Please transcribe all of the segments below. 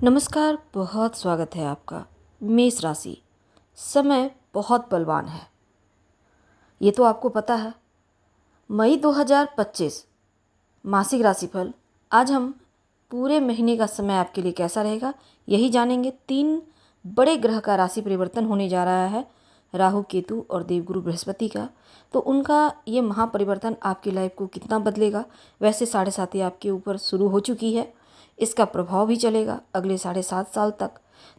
नमस्कार, बहुत स्वागत है आपका। मेष राशि, समय बहुत बलवान है, ये तो आपको पता है। मई 2025 मासिक राशिफल। आज हम पूरे महीने का समय आपके लिए कैसा रहेगा यही जानेंगे। 3 बड़े ग्रह का राशि परिवर्तन होने जा रहा है, राहु, केतु और देवगुरु बृहस्पति का। तो उनका ये महापरिवर्तन आपकी लाइफ को कितना बदलेगा। वैसे 7.5 आपके ऊपर शुरू हो चुकी है, इसका प्रभाव भी चलेगा अगले 7.5 साल तक।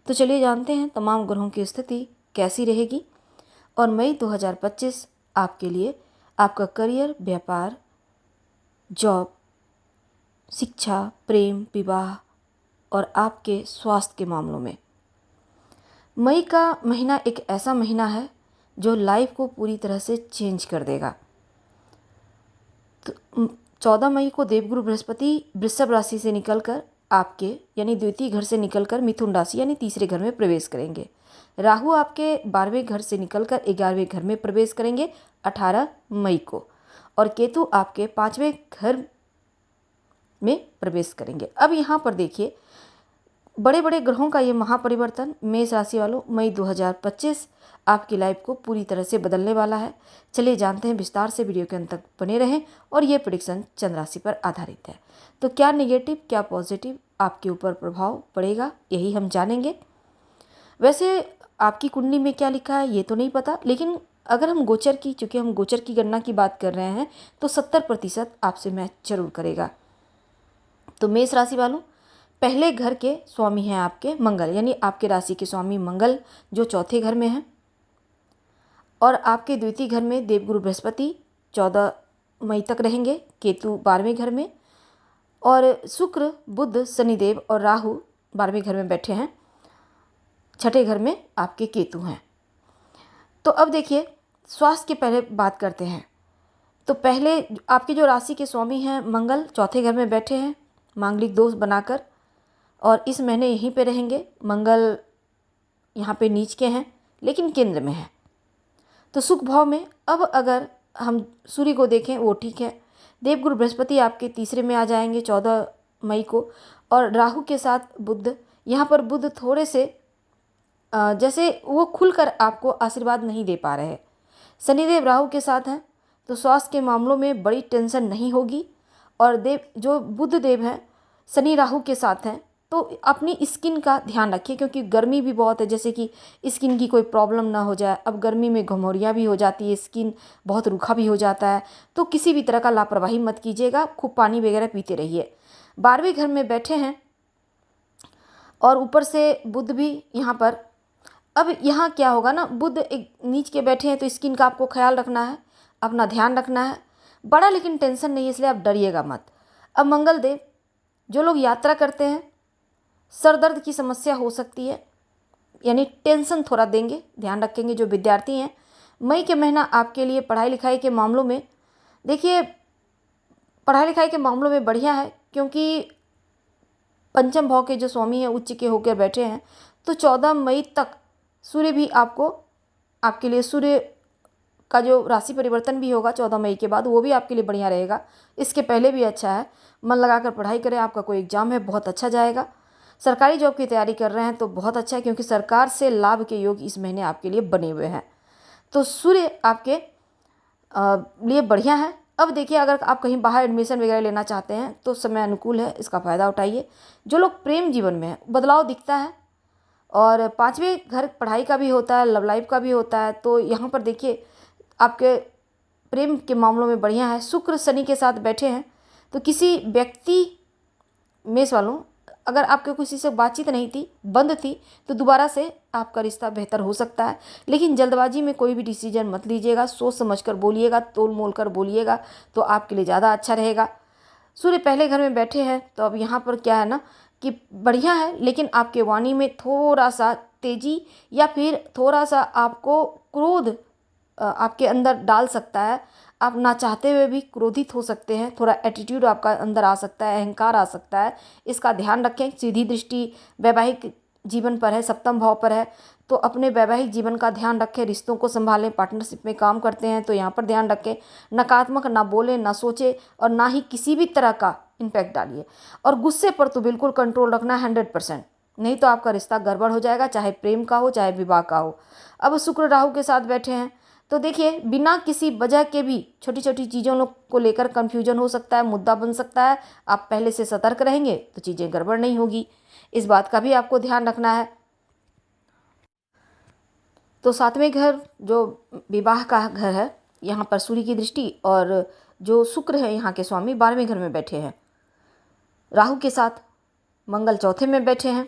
तो चलिए जानते हैं तमाम ग्रहों की स्थिति कैसी रहेगी। और मई 2025 आपके लिए आपका करियर, व्यापार, जॉब, शिक्षा, प्रेम, विवाह और आपके स्वास्थ्य के मामलों में। मई का महीना एक ऐसा महीना है जो लाइफ को पूरी तरह से चेंज कर देगा। तो 14 मई को देवगुरु बृहस्पति वृषभ राशि से निकलकर आपके यानी द्वितीय घर से निकलकर मिथुन राशि यानी तीसरे घर में प्रवेश करेंगे। राहु आपके 12वें घर से निकलकर 11वें घर में प्रवेश करेंगे 18 मई को। और केतु आपके 5वें घर में प्रवेश करेंगे। अब यहाँ पर देखिए, बड़े बड़े ग्रहों का ये महापरिवर्तन मेष राशि वालों मई 2025 आपकी लाइफ को पूरी तरह से बदलने वाला है। चलिए जानते हैं विस्तार से, वीडियो के अंत तक बने रहें। और ये प्रेडिक्शन चंद्र राशि पर आधारित है, तो क्या नेगेटिव क्या पॉजिटिव आपके ऊपर प्रभाव पड़ेगा यही हम जानेंगे। वैसे आपकी कुंडली में क्या लिखा है ये तो नहीं पता, लेकिन अगर हम गोचर की, चूँकि हम गोचर की गणना की बात कर रहे हैं, तो 70% आपसे मैच जरूर करेगा। तो मेष राशि वालों, पहले घर के स्वामी हैं आपके मंगल, यानी आपके राशि के स्वामी मंगल जो चौथे घर में हैं। और आपके द्वितीय घर में देवगुरु बृहस्पति 14 मई तक रहेंगे, केतु 12वें घर में, और शुक्र, बुध, शनिदेव और राहु 12वें घर में बैठे हैं, छठे घर में आपके केतु हैं। तो अब देखिए, स्वास्थ्य की पहले बात करते हैं। तो पहले आपके जो राशि के स्वामी हैं मंगल चौथे घर में बैठे हैं मांगलिक दोष बनाकर, और इस महीने यहीं पे रहेंगे। मंगल यहाँ पे नीच के हैं लेकिन केंद्र में है, तो सुख भाव में। अब अगर हम सूर्य को देखें वो ठीक है। देवगुरु बृहस्पति आपके तीसरे में आ जाएंगे 14 मई को, और राहु के साथ बुध। यहाँ पर बुध थोड़े से जैसे वो खुलकर आपको आशीर्वाद नहीं दे पा रहे हैं। शनिदेव राहु के साथ हैं, तो स्वास्थ्य के मामलों में बड़ी टेंशन नहीं होगी। और जो बुध देव हैं शनि राहु के साथ हैं, तो अपनी स्किन का ध्यान रखिए, क्योंकि गर्मी भी बहुत है, जैसे कि स्किन की कोई प्रॉब्लम ना हो जाए। अब गर्मी में घमौरियाँ भी हो जाती है, स्किन बहुत रूखा भी हो जाता है, तो किसी भी तरह का लापरवाही मत कीजिएगा, खूब पानी वगैरह पीते रहिए। 12वें घर में बैठे हैं और ऊपर से बुध भी यहाँ पर। अब यहाँ क्या होगा ना, बुध एक नीच के बैठे हैं, तो स्किन का आपको ख्याल रखना है, अपना ध्यान रखना है बड़ा, लेकिन टेंशन नहीं है, इसलिए आप डरिएगा मत। अब मंगल देव, जो लोग यात्रा करते हैं, सर दर्द की समस्या हो सकती है, यानी टेंशन थोड़ा देंगे, ध्यान रखेंगे। जो विद्यार्थी हैं, मई के महीना आपके लिए पढ़ाई लिखाई के मामलों में, देखिए पढ़ाई लिखाई के मामलों में बढ़िया है, क्योंकि पंचम भाव के जो स्वामी हैं उच्च के होकर बैठे हैं। तो 14 मई तक सूर्य भी आपके लिए, सूर्य का जो राशि परिवर्तन भी होगा 14 मई के बाद, वो भी आपके लिए बढ़िया रहेगा। इसके पहले भी अच्छा है। मन लगाकर पढ़ाई करें, आपका कोई एग्जाम है बहुत अच्छा जाएगा। सरकारी जॉब की तैयारी कर रहे हैं तो बहुत अच्छा है, क्योंकि सरकार से लाभ के योग इस महीने आपके लिए बने हुए हैं। तो सूर्य आपके लिए बढ़िया है। अब देखिए, अगर आप कहीं बाहर एडमिशन वगैरह लेना चाहते हैं तो समय अनुकूल है, इसका फ़ायदा उठाइए। जो लोग प्रेम जीवन में है, बदलाव दिखता है। और 5वें घर पढ़ाई का भी होता है, लव लाइफ का भी होता है, तो यहाँ पर देखिए आपके प्रेम के मामलों में बढ़िया है। शुक्र शनि के साथ बैठे हैं, तो किसी व्यक्ति, मेष वालों, अगर आपके किसी से बातचीत नहीं थी, बंद थी, तो दोबारा से आपका रिश्ता बेहतर हो सकता है। लेकिन जल्दबाजी में कोई भी डिसीजन मत लीजिएगा, सोच समझ कर बोलिएगा, तोल मोल कर बोलिएगा, तो आपके लिए ज़्यादा अच्छा रहेगा। सूर्य पहले घर में बैठे हैं, तो अब यहाँ पर क्या है ना कि बढ़िया है, लेकिन आपके वाणी में थोड़ा सा तेजी या फिर थोड़ा सा आपको क्रोध आपके अंदर डाल सकता है। आप ना चाहते हुए भी क्रोधित हो सकते हैं, थोड़ा एटीट्यूड आपका अंदर आ सकता है, अहंकार आ सकता है, इसका ध्यान रखें। सीधी दृष्टि वैवाहिक जीवन पर है, सप्तम भाव पर है, तो अपने वैवाहिक जीवन का ध्यान रखें, रिश्तों को संभालें। पार्टनरशिप में काम करते हैं तो यहाँ पर ध्यान रखें, नकारात्मक ना बोलें, ना सोचें, और ना ही किसी भी तरह का इम्पैक्ट डालिए। और गुस्से पर तो बिल्कुल कंट्रोल रखना है 100%। नहीं तो आपका रिश्ता गड़बड़ हो जाएगा, चाहे प्रेम का हो चाहे विवाह का हो। अब शुक्र राहु के साथ बैठे हैं तो देखिए बिना किसी वजह के भी छोटी छोटी चीज़ों को लेकर कन्फ्यूजन हो सकता है, मुद्दा बन सकता है। आप पहले से सतर्क रहेंगे तो चीज़ें गड़बड़ नहीं होगी, इस बात का भी आपको ध्यान रखना है। तो सातवें घर जो विवाह का घर है, यहाँ पर सूर्य की दृष्टि और जो शुक्र है यहाँ के स्वामी 12वें घर में बैठे हैं, राहु के साथ मंगल चौथे में बैठे हैं।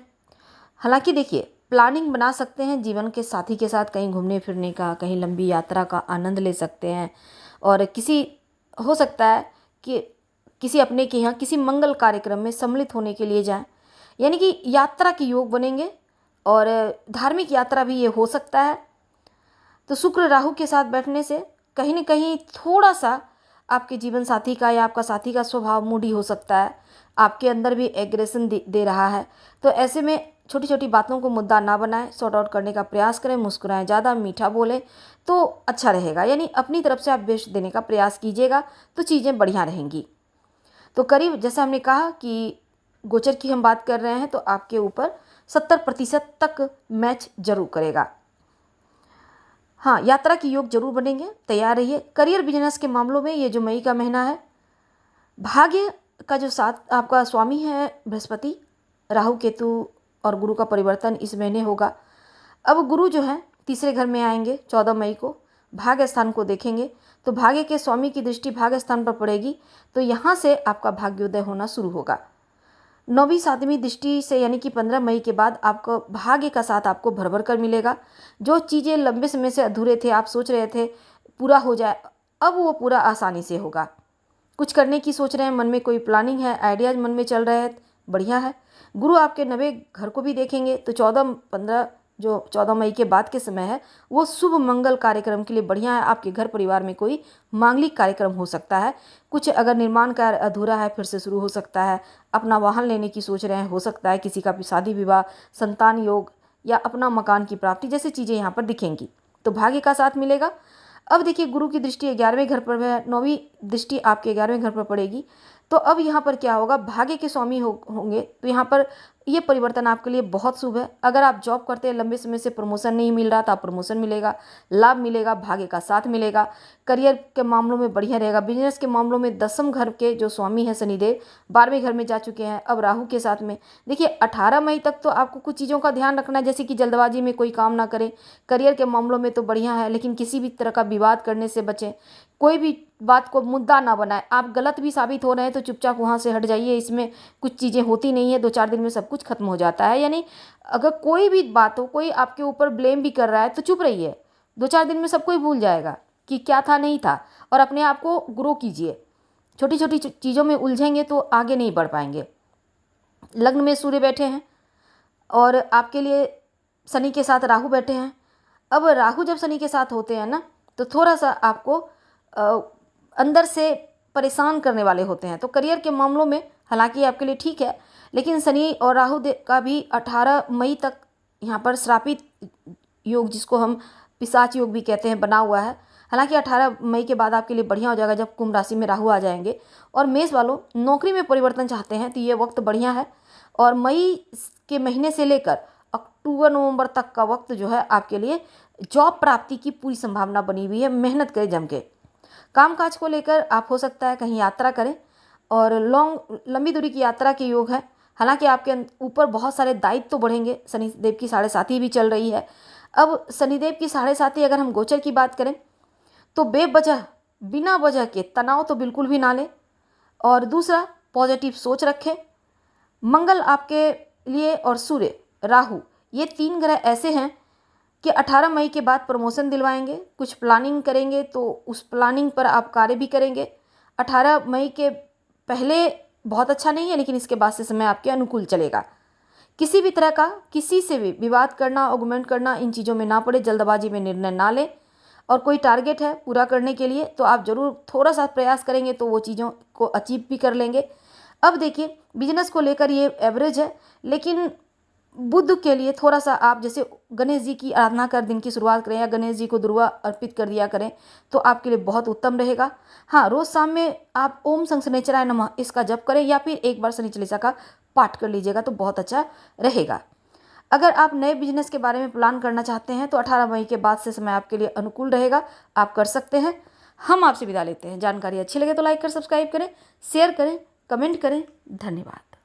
हालांकि देखिए प्लानिंग बना सकते हैं जीवन के साथी के साथ, कहीं घूमने फिरने का, कहीं लंबी यात्रा का आनंद ले सकते हैं। और किसी हो सकता है कि किसी अपने के यहाँ किसी मंगल कार्यक्रम में सम्मिलित होने के लिए जाएं, यानी कि यात्रा के योग बनेंगे और धार्मिक यात्रा भी ये हो सकता है। तो शुक्र राहु के साथ बैठने से कहीं न कहीं थोड़ा सा आपके जीवन साथी का या आपका साथी का स्वभाव मूडी हो सकता है, आपके अंदर भी एग्रेशन दे रहा है। तो ऐसे में छोटी छोटी बातों को मुद्दा ना बनाएं, सॉर्ट आउट करने का प्रयास करें, मुस्कुराएं ज़्यादा, मीठा बोलें तो अच्छा रहेगा। यानी अपनी तरफ से आप बेस्ट देने का प्रयास कीजिएगा तो चीज़ें बढ़िया रहेंगी। तो करीब जैसा हमने कहा कि गोचर की हम बात कर रहे हैं तो आपके ऊपर 70% तक मैच जरूर करेगा। हाँ, यात्रा के योग जरूर बनेंगे, तैयार रहिए। करियर बिजनेस के मामलों में ये जो मई का महीना है, भाग्य का जो साथ आपका स्वामी है बृहस्पति, राहु केतु और गुरु का परिवर्तन इस महीने होगा। अब गुरु जो है तीसरे घर में आएंगे 14 मई को, भाग्य स्थान को देखेंगे तो भाग्य के स्वामी की दृष्टि भाग्य स्थान पर पड़ेगी, तो यहाँ से आपका भाग्योदय होना शुरू होगा। 9वीं 7वीं दृष्टि से यानी कि 15 मई के बाद आपको भाग्य का साथ आपको भर भर कर मिलेगा। जो चीज़ें लंबे समय से अधूरे थे, आप सोच रहे थे पूरा हो जाए, अब वो पूरा आसानी से होगा। कुछ करने की सोच रहे हैं, मन में कोई प्लानिंग है, आइडियाज़ मन में चल रहे हैं, बढ़िया है। गुरु आपके 9वें घर को भी देखेंगे तो 14 मई के बाद के समय है वो शुभ मंगल कार्यक्रम के लिए बढ़िया है। आपके घर परिवार में कोई मांगलिक कार्यक्रम हो सकता है, कुछ अगर निर्माण कार्य अधूरा है फिर से शुरू हो सकता है, अपना वाहन लेने की सोच रहे हैं, हो सकता है किसी का भी शादी विवाह, संतान योग या अपना मकान की प्राप्ति जैसी चीज़ें यहाँ पर दिखेंगी, तो भाग्य का साथ मिलेगा। अब देखिए गुरु की दृष्टि 11वें घर पर है, 9वीं दृष्टि आपके 11वें घर पर पड़ेगी, तो अब यहाँ पर क्या होगा, भाग्य के स्वामी होंगे तो यहाँ पर ये परिवर्तन आपके लिए बहुत शुभ है। अगर आप जॉब करते हैं, लंबे समय से प्रमोशन नहीं मिल रहा तो आप प्रमोशन मिलेगा, लाभ मिलेगा, भाग्य का साथ मिलेगा। करियर के मामलों में बढ़िया रहेगा। बिजनेस के मामलों में 10वें घर के जो स्वामी हैं शनिदेव 12वें घर में जा चुके हैं, अब राहु के साथ में। देखिए 18 मई तक तो आपको कुछ चीज़ों का ध्यान रखना है, जैसे कि जल्दबाजी में कोई काम ना करें। करियर के मामलों में तो बढ़िया है, लेकिन किसी भी तरह का विवाद करने से बचें, कोई भी बात को मुद्दा ना बनाए। आप गलत भी साबित हो रहे हैं तो चुपचाप वहाँ से हट जाइए, इसमें कुछ चीज़ें होती नहीं है, 2-4 दिन में सब कुछ खत्म हो जाता है। यानी अगर कोई भी बात हो, कोई आपके ऊपर ब्लेम भी कर रहा है तो चुप रहिए, 2-4 दिन में सब कोई भूल जाएगा कि क्या था नहीं था, और अपने आप को ग्रो कीजिए। छोटी छोटी चीज़ों में उलझेंगे तो आगे नहीं बढ़ पाएंगे। लग्न में सूर्य बैठे हैं और आपके लिए शनि के साथ राहु बैठे हैं। अब राहु जब शनि के साथ होते हैं ना तो थोड़ा सा आपको अंदर से परेशान करने वाले होते हैं। तो करियर के मामलों में हालांकि आपके लिए ठीक है, लेकिन शनि और राहु का भी 18 मई तक यहाँ पर श्रापित योग, जिसको हम पिशाच योग भी कहते हैं, बना हुआ है। हालांकि 18 मई के बाद आपके लिए बढ़िया हो जाएगा जब कुंभ राशि में राहु आ जाएंगे। और मेष वालों, नौकरी में परिवर्तन चाहते हैं तो ये वक्त बढ़िया है, और मई के महीने से लेकर अक्टूबर नवंबर तक का वक्त जो है आपके लिए जॉब प्राप्ति की पूरी संभावना बनी हुई है। मेहनत करें जम के। कामकाज को लेकर आप हो सकता है कहीं यात्रा करें, और लंबी दूरी की यात्रा के योग है। हालांकि आपके ऊपर बहुत सारे दायित्व तो बढ़ेंगे, शनिदेव की 7.5 भी चल रही है। अब शनिदेव की 7.5 अगर हम गोचर की बात करें तो बेवजह बिना वजह के तनाव तो बिल्कुल भी ना लें, और दूसरा पॉजिटिव सोच रखें। मंगल आपके लिए और सूर्य राहु ये 3 ग्रह ऐसे हैं कि 18 मई के बाद प्रमोशन दिलवाएंगे। कुछ प्लानिंग करेंगे तो उस प्लानिंग पर आप कार्य भी करेंगे। 18 मई के पहले बहुत अच्छा नहीं है, लेकिन इसके बाद से समय आपके अनुकूल चलेगा। किसी भी तरह का किसी से भी विवाद करना, आर्गुमेंट करना, इन चीज़ों में ना पड़े, जल्दबाजी में निर्णय ना लें। और कोई टारगेट है पूरा करने के लिए तो आप ज़रूर थोड़ा सा प्रयास करेंगे तो वो चीज़ों को अचीव भी कर लेंगे। अब देखिए बिजनेस को लेकर ये एवरेज है, लेकिन बुध के लिए थोड़ा सा आप जैसे गणेश जी की आराधना कर दिन की शुरुआत करें, या गणेश जी को दुर्वा अर्पित कर दिया करें तो आपके लिए बहुत उत्तम रहेगा। हाँ, रोज़ शाम में आप ओम शनिश्चराय नमः इसका जप करें, या फिर एक बार शनि चालीसा का पाठ कर लीजिएगा तो बहुत अच्छा रहेगा। अगर आप नए बिजनेस के बारे में प्लान करना चाहते हैं तो 18 मई के बाद से समय आपके लिए अनुकूल रहेगा, आप कर सकते हैं। हम आपसे विदा लेते हैं। जानकारी अच्छी लगे तो लाइक कर सब्सक्राइब करें, शेयर करें, कमेंट करें। धन्यवाद।